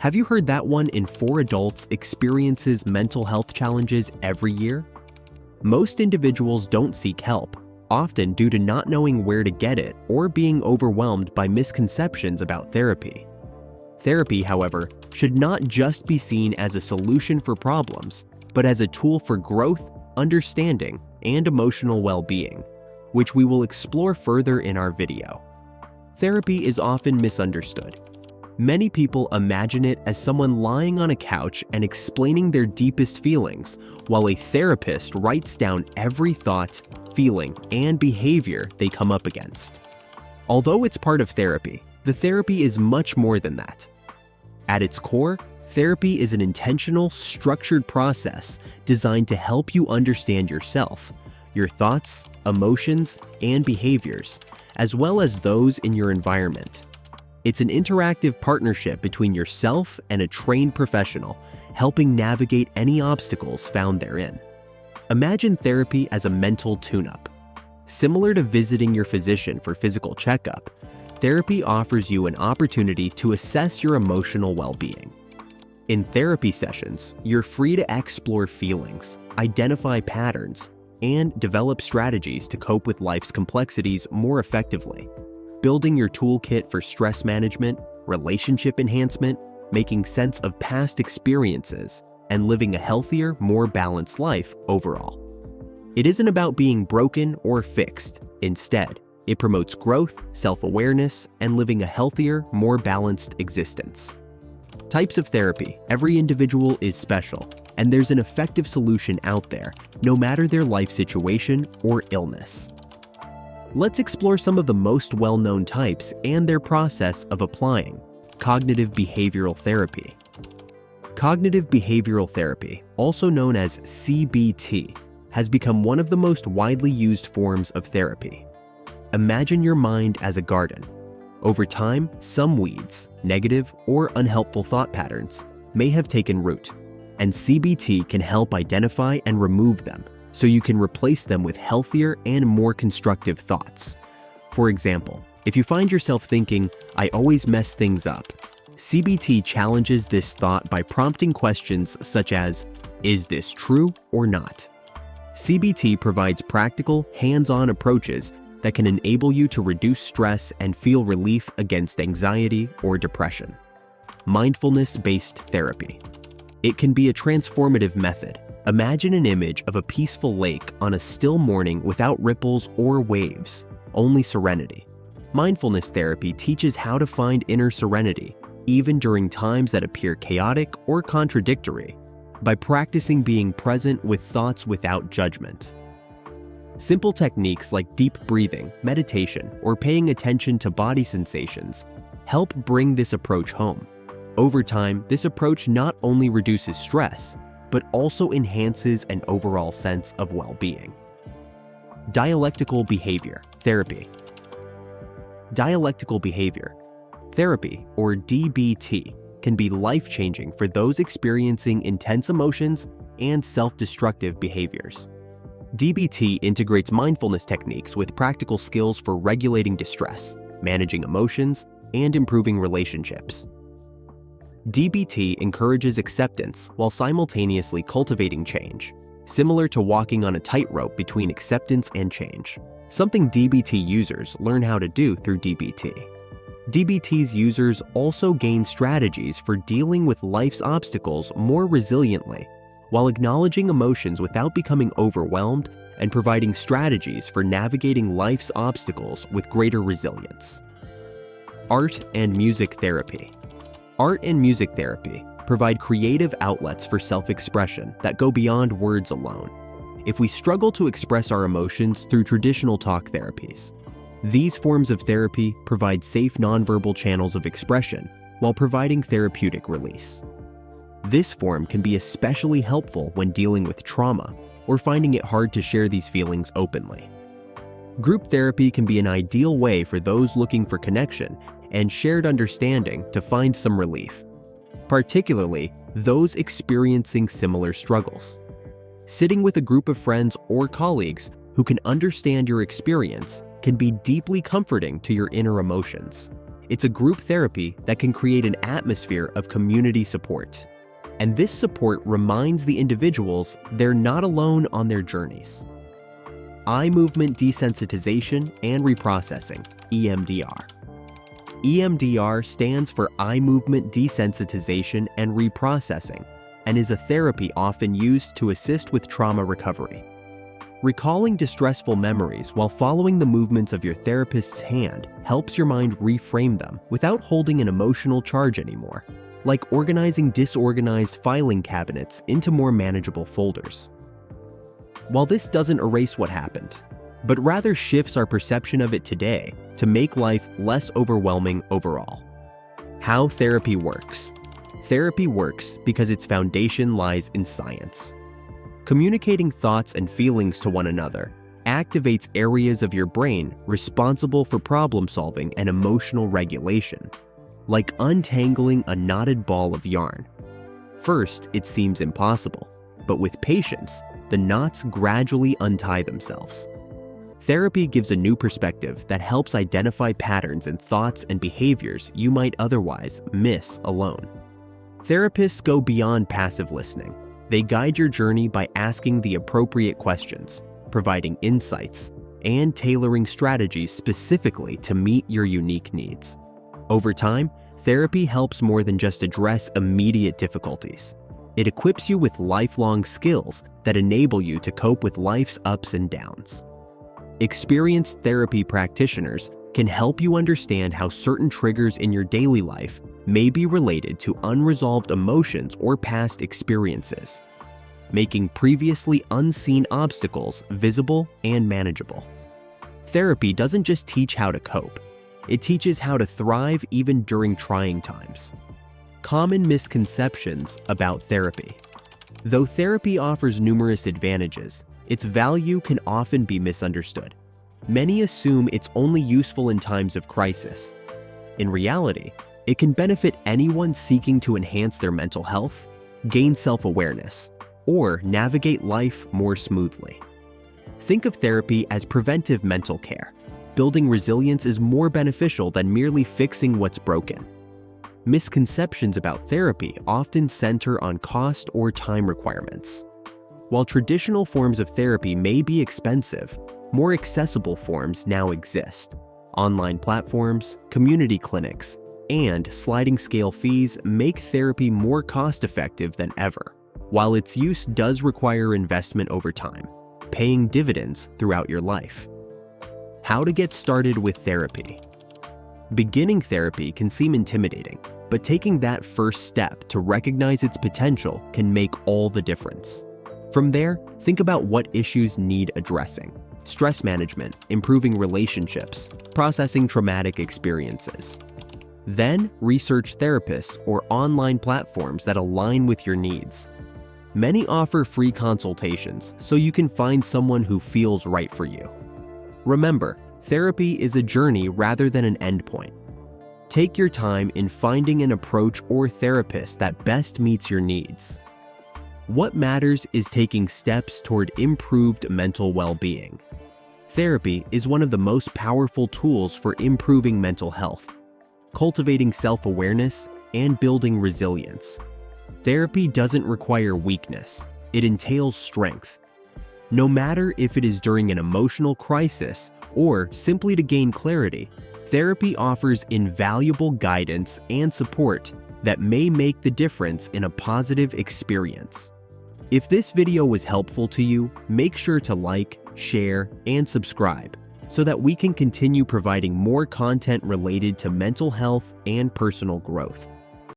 Have you heard that 1 in 4 adults experiences mental health challenges every year? Most individuals don't seek help, often due to not knowing where to get it or being overwhelmed by misconceptions about therapy. Therapy, however, should not just be seen as a solution for problems, but as a tool for growth, understanding, and emotional well-being, which we will explore further in our video. Therapy is often misunderstood. Many people imagine it as someone lying on a couch and explaining their deepest feelings, while a therapist writes down every thought, feeling, and behavior they come up against. Although it's part of therapy, the therapy is much more than that. At its core, therapy is an intentional, structured process designed to help you understand yourself, your thoughts, emotions, and behaviors, as well as those in your environment. It's an interactive partnership between yourself and a trained professional, helping navigate any obstacles found therein. Imagine therapy as a mental tune-up. Similar to visiting your physician for physical checkup, therapy offers you an opportunity to assess your emotional well-being. In therapy sessions, you're free to explore feelings, identify patterns, and develop strategies to cope with life's complexities more effectively. Building your toolkit for stress management, relationship enhancement, making sense of past experiences, and living a healthier, more balanced life overall. It isn't about being broken or fixed. Instead, it promotes growth, self-awareness, and living a healthier, more balanced existence. Types of therapy. Every individual is special, and there's an effective solution out there, no matter their life situation or illness. Let's explore some of the most well-known types and their process of applying. Cognitive behavioral therapy. Cognitive behavioral therapy, also known as CBT, has become one of the most widely used forms of therapy. Imagine your mind as a garden. Over time, some weeds, negative or unhelpful thought patterns, may have taken root, and CBT can help identify and remove them, so you can replace them with healthier and more constructive thoughts. For example, if you find yourself thinking, "I always mess things up," CBT challenges this thought by prompting questions such as, "Is this true or not?" CBT provides practical, hands-on approaches that can enable you to reduce stress and feel relief against anxiety or depression. Mindfulness-Based Therapy. It can be a transformative method. Imagine an image of a peaceful lake on a still morning without ripples or waves, only serenity. Mindfulness therapy teaches how to find inner serenity, even during times that appear chaotic or contradictory, by practicing being present with thoughts without judgment. Simple techniques like deep breathing, meditation, or paying attention to body sensations help bring this approach home. Over time, this approach not only reduces stress, but also enhances an overall sense of well-being. Dialectical behavior therapy. Dialectical behavior therapy, or DBT, can be life-changing for those experiencing intense emotions and self-destructive behaviors. DBT integrates mindfulness techniques with practical skills for regulating distress, managing emotions, and improving relationships. DBT encourages acceptance while simultaneously cultivating change, similar to walking on a tightrope between acceptance and change, something DBT users learn how to do through DBT. DBT's users also gain strategies for dealing with life's obstacles more resiliently, while acknowledging emotions without becoming overwhelmed and providing strategies for navigating life's obstacles with greater resilience. Art and music therapy. Art and music therapy provide creative outlets for self-expression that go beyond words alone. If we struggle to express our emotions through traditional talk therapies, these forms of therapy provide safe nonverbal channels of expression while providing therapeutic release. This form can be especially helpful when dealing with trauma or finding it hard to share these feelings openly. Group therapy can be an ideal way for those looking for connection and shared understanding to find some relief, particularly those experiencing similar struggles. Sitting with a group of friends or colleagues who can understand your experience can be deeply comforting to your inner emotions. It's a group therapy that can create an atmosphere of community support. And this support reminds the individuals they're not alone on their journeys. Eye movement desensitization and reprocessing, EMDR. EMDR stands for eye movement desensitization and reprocessing and is a therapy often used to assist with trauma recovery. Recalling distressful memories while following the movements of your therapist's hand helps your mind reframe them without holding an emotional charge anymore, like organizing disorganized filing cabinets into more manageable folders. While this doesn't erase what happened, but rather shifts our perception of it today to make life less overwhelming overall. How therapy works. Therapy works because its foundation lies in science. Communicating thoughts and feelings to one another activates areas of your brain responsible for problem solving and emotional regulation, like untangling a knotted ball of yarn. First, it seems impossible, but with patience, the knots gradually untie themselves. Therapy gives a new perspective that helps identify patterns in thoughts and behaviors you might otherwise miss alone. Therapists go beyond passive listening. They guide your journey by asking the appropriate questions, providing insights, and tailoring strategies specifically to meet your unique needs. Over time, therapy helps more than just address immediate difficulties. It equips you with lifelong skills that enable you to cope with life's ups and downs. Experienced therapy practitioners can help you understand how certain triggers in your daily life may be related to unresolved emotions or past experiences, making previously unseen obstacles visible and manageable. Therapy doesn't just teach how to cope, it teaches how to thrive even during trying times. Common misconceptions about therapy. Though therapy offers numerous advantages, its value can often be misunderstood. Many assume it's only useful in times of crisis. In reality, it can benefit anyone seeking to enhance their mental health, gain self-awareness, or navigate life more smoothly. Think of therapy as preventive mental care. Building resilience is more beneficial than merely fixing what's broken. Misconceptions about therapy often center on cost or time requirements. While traditional forms of therapy may be expensive, more accessible forms now exist. Online platforms, community clinics, and sliding scale fees make therapy more cost-effective than ever, while its use does require investment over time, paying dividends throughout your life. How to get started with therapy. Beginning therapy can seem intimidating, but taking that first step to recognize its potential can make all the difference. From there, think about what issues need addressing: stress management, improving relationships, processing traumatic experiences. Then, research therapists or online platforms that align with your needs. Many offer free consultations, so you can find someone who feels right for you. Remember, therapy is a journey rather than an endpoint. Take your time in finding an approach or therapist that best meets your needs. What matters is taking steps toward improved mental well-being. Therapy is one of the most powerful tools for improving mental health, cultivating self-awareness, and building resilience. Therapy doesn't require weakness, it entails strength. No matter if it is during an emotional crisis or simply to gain clarity, therapy offers invaluable guidance and support that may make the difference in a positive experience. If this video was helpful to you, make sure to like, share, and subscribe so that we can continue providing more content related to mental health and personal growth.